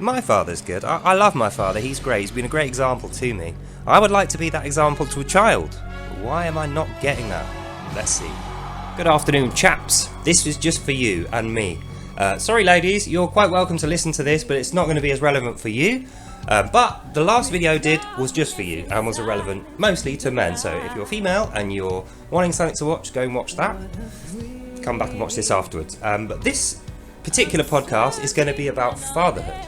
My father's good. I love my father. He's great. He's been a great example to me. I would like to be that example to a child. But why am I not getting that? Let's see. Good afternoon, chaps. This is just for you and me. Sorry, ladies. You're quite welcome to listen to this, but it's not going to be as relevant for you. But the last video was just for you and was irrelevant mostly to men. So if you're female and you're wanting something to watch, go and watch that. Come back and watch this afterwards. But this particular podcast is going to be about fatherhood.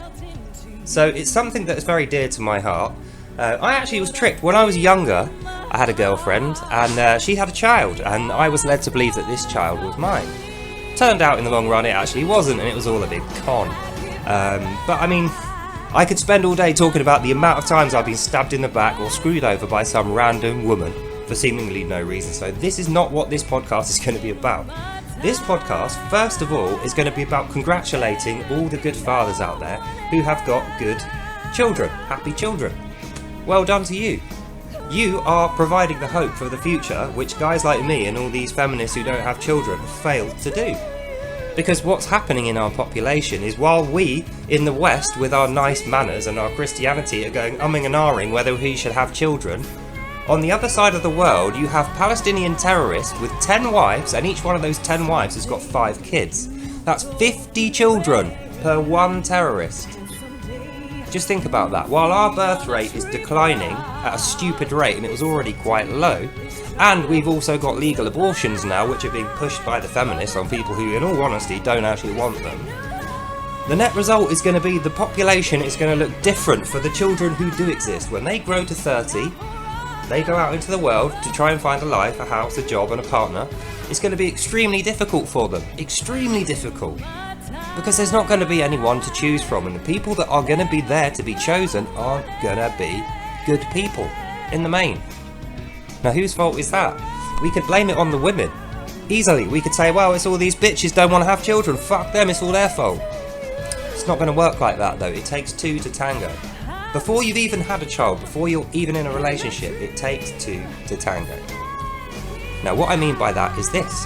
So it's something that is very dear to my heart. I actually was tricked. When I was younger, I had a girlfriend and she had a child, and I was led to believe that this child was mine. Turned out in the long run it actually wasn't, and it was all a big con. But I mean, I could spend all day talking about the amount of times I've been stabbed in the back or screwed over by some random woman for seemingly no reason. So this is not what this podcast is going to be about. This podcast, first of all, is going to be about congratulating all the good fathers out there who have got good children, happy children. Well done to you. You are providing the hope for the future, which guys like me and all these feminists who don't have children failed to do. Because what's happening in our population is, while we in the West with our nice manners and our Christianity are going umming and ahhing whether we should have children, on the other side of the world you have Palestinian terrorists with 10 wives, and each one of those 10 wives has got 5 kids. That's 50 children per one terrorist. Just think about that. While our birth rate is declining at a stupid rate, and it was already quite low, and we've also got legal abortions now, which are being pushed by the feminists on people who, in all honesty, don't actually want them, the net result is going to be the population is going to look different for the children who do exist. When they grow to 30, they go out into the world to try and find a life, a house, a job and a partner. It's going to be extremely difficult for them. Extremely difficult. Because there's not going to be anyone to choose from, and the people that are going to be there to be chosen aren't going to be good people, in the main. Now whose fault is that? We could blame it on the women. Easily, we could say, well, it's all these bitches don't want to have children, fuck them, it's all their fault. It's not going to work like that though, it takes 2 to tango. Before you've even had a child, before you're even in a relationship, it takes 2 to tango. Now what I mean by that is this.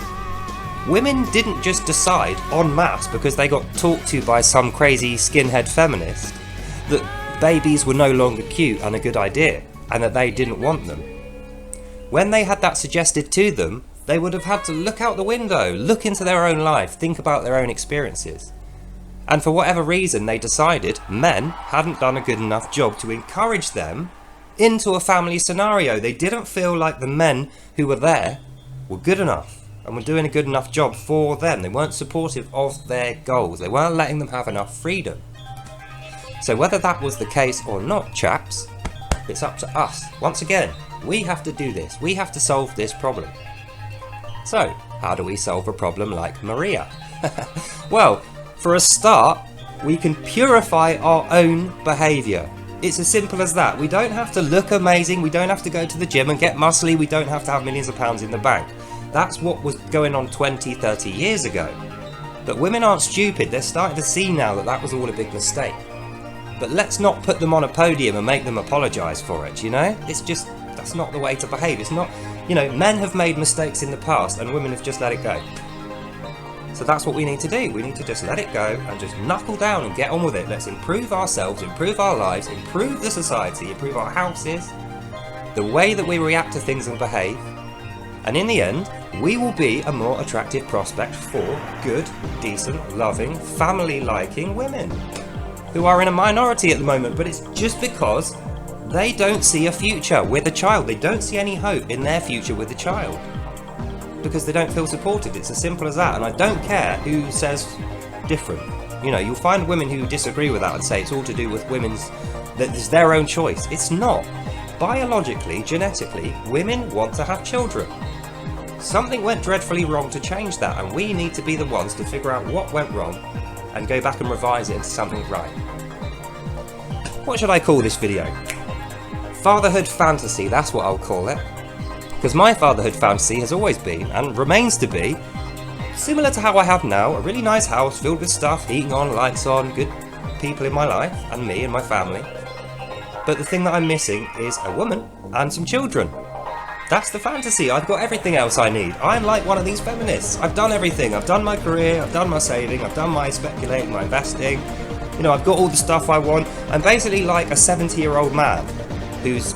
Women didn't just decide en masse because they got talked to by some crazy skinhead feminist that babies were no longer cute and a good idea, and that they didn't want them. When they had that suggested to them, they would have had to look out the window, look into their own life, think about their own experiences. And for whatever reason they decided men hadn't done a good enough job to encourage them into a family scenario. They didn't feel like the men who were there were good enough and were doing a good enough job for them. They weren't supportive of their goals. They weren't letting them have enough freedom. So whether that was the case or not, chaps, it's up to us. Once again, we have to do this. We have to solve this problem. So, how do we solve a problem like Maria? Well, for a start, we can purify our own behaviour. It's as simple as that. We don't have to look amazing. We don't have to go to the gym and get muscly. We don't have to have millions of pounds in the bank. That's what was going on 20, 30 years ago. But women aren't stupid. They're starting to see now that that was all a big mistake. But let's not put them on a podium and make them apologise for it, you know? It's just, that's not the way to behave. It's not, you know, men have made mistakes in the past and women have just let it go. So that's what we need to do. We need to just let it go and just knuckle down and get on with it. Let's improve ourselves, improve our lives, improve the society, improve our houses, the way that we react to things and behave. And in the end, we will be a more attractive prospect for good, decent, loving, family-liking women who are in a minority at the moment, but it's just because they don't see a future with a child. They don't see any hope in their future with a child because they don't feel supported. It's as simple as that, and I don't care who says different. You know, you'll find women who disagree with that and say it's all to do with that it's their own choice. It's not. Biologically, genetically, women want to have children. Something went dreadfully wrong to change that, and we need to be the ones to figure out what went wrong and go back and revise it into something right. What should I call this video? Fatherhood fantasy, that's what I'll call it. Because my fatherhood fantasy has always been, and remains to be, similar to how I have now, a really nice house filled with stuff, heating on, lights on, good people in my life, and me and my family. But the thing that I'm missing is a woman and some children. That's the fantasy. I've got everything else I need. I'm like one of these feminists. I've done everything. I've done my career, I've done my saving, I've done my speculating, my investing. You know, I've got all the stuff I want. I'm basically like a 70-year-old man who's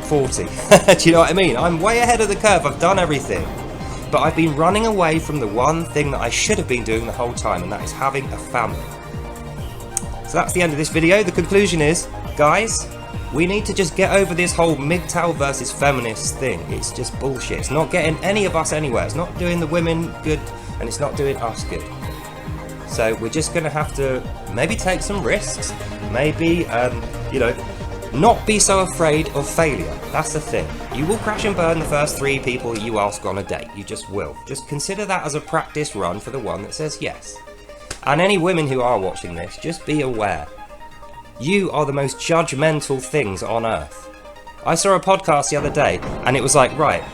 40. Do you know what I mean? I'm way ahead of the curve. I've done everything. But I've been running away from the one thing that I should have been doing the whole time, and that is having a family. So that's the end of this video. The conclusion is, guys, we need to just get over this whole MGTOW versus feminist thing. It's just bullshit. It's not getting any of us anywhere. It's not doing the women good, and it's not doing us good. So we're just going to have to maybe take some risks. Maybe, you know, not be so afraid of failure. That's the thing. You will crash and burn the first 3 people you ask on a date. You just will. Just consider that as a practice run for the one that says yes. And any women who are watching this, just be aware. You are the most judgmental things on earth. I saw a podcast the other day, and it was like, right,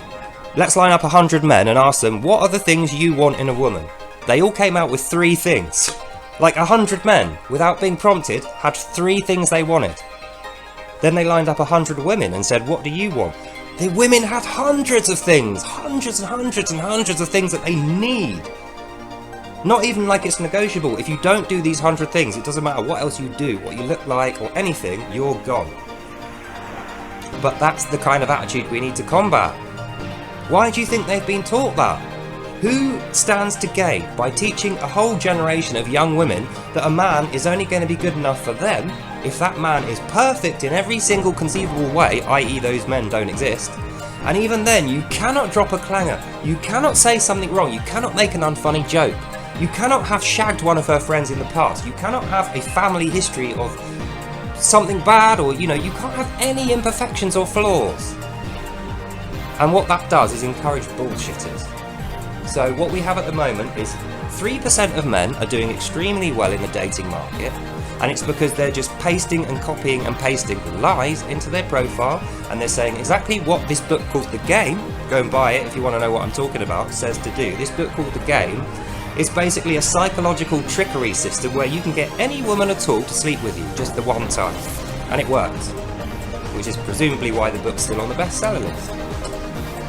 let's line up 100 men and ask them, what are the things you want in a woman? They all came out with 3 things. Like 100 men, without being prompted, had 3 things they wanted. Then they lined up 100 women and said, what do you want? The women had hundreds of things, hundreds and hundreds and hundreds of things that they need. Not even like it's negotiable. If you don't do these 100 things, it doesn't matter what else you do, what you look like or anything, you're gone. But that's the kind of attitude we need to combat. Why do you think they've been taught that? Who stands to gain by teaching a whole generation of young women that a man is only going to be good enough for them if that man is perfect in every single conceivable way, i.e. those men don't exist? And even then, you cannot drop a clanger. You cannot say something wrong. You cannot make an unfunny joke. You cannot have shagged one of her friends in the past. You cannot have a family history of something bad, or, you know, you can't have any imperfections or flaws. And what that does is encourage bullshitters. So what we have at the moment is 3% of men are doing extremely well in the dating market, and it's because they're just pasting and copying and pasting lies into their profile, and they're saying exactly what this book called The Game, go and buy it if you want to know what I'm talking about, says to do. This book called The Game is basically a psychological trickery system where you can get any woman at all to sleep with you just the one time, and it works, which is presumably why the book's still on the bestseller list.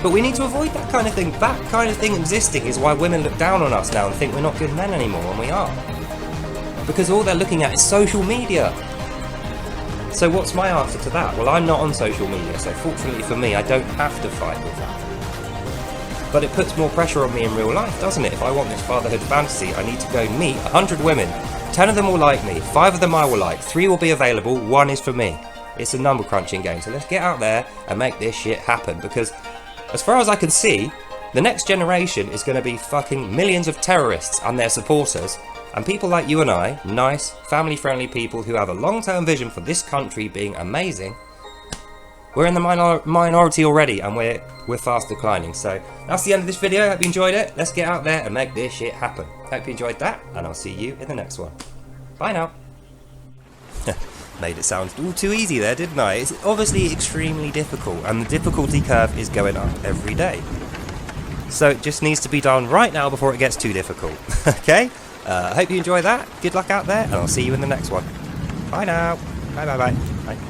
But we need to avoid that kind of thing. That kind of thing existing is why women look down on us now and think we're not good men anymore, and we are. Because all they're looking at is social media. So what's my answer to that? Well, I'm not on social media, so fortunately for me, I don't have to fight with that. But it puts more pressure on me in real life, doesn't it? If I want this fatherhood fantasy, I need to go meet 100 women. 10 of them will like me, 5 of them I will like, 3 will be available, 1 is for me. It's a number crunching game, so let's get out there and make this shit happen, because as far as I can see, the next generation is going to be fucking millions of terrorists and their supporters, and people like you and I, nice, family-friendly people who have a long-term vision for this country being amazing, we're in the minority already, and we're fast declining. So that's the end of this video. Hope you enjoyed it. Let's get out there and make this shit happen. Hope you enjoyed that, and I'll see you in the next one. Bye now. Made it sound all too easy there, didn't I? It's obviously extremely difficult, and the difficulty curve is going up every day. So it just needs to be done right now before it gets too difficult. Okay? I hope you enjoy that. Good luck out there, and I'll see you in the next one. Bye now. Bye bye bye. Bye.